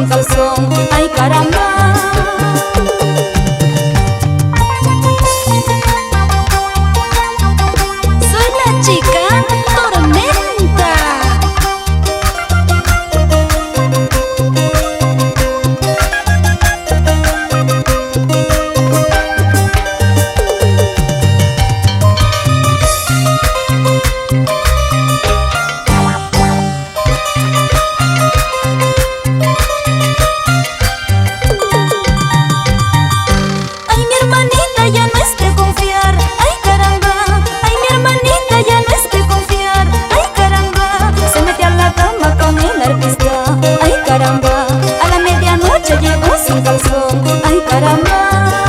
sin calzón. Ay, caramba. Soy la chica tormenta. Ya no es de confiar, ay caramba. Ay, mi hermanita ya no es de confiar, ay caramba. Se mete a la cama con el artista, ay caramba. A la medianoche llegó sin calzón, ay caramba.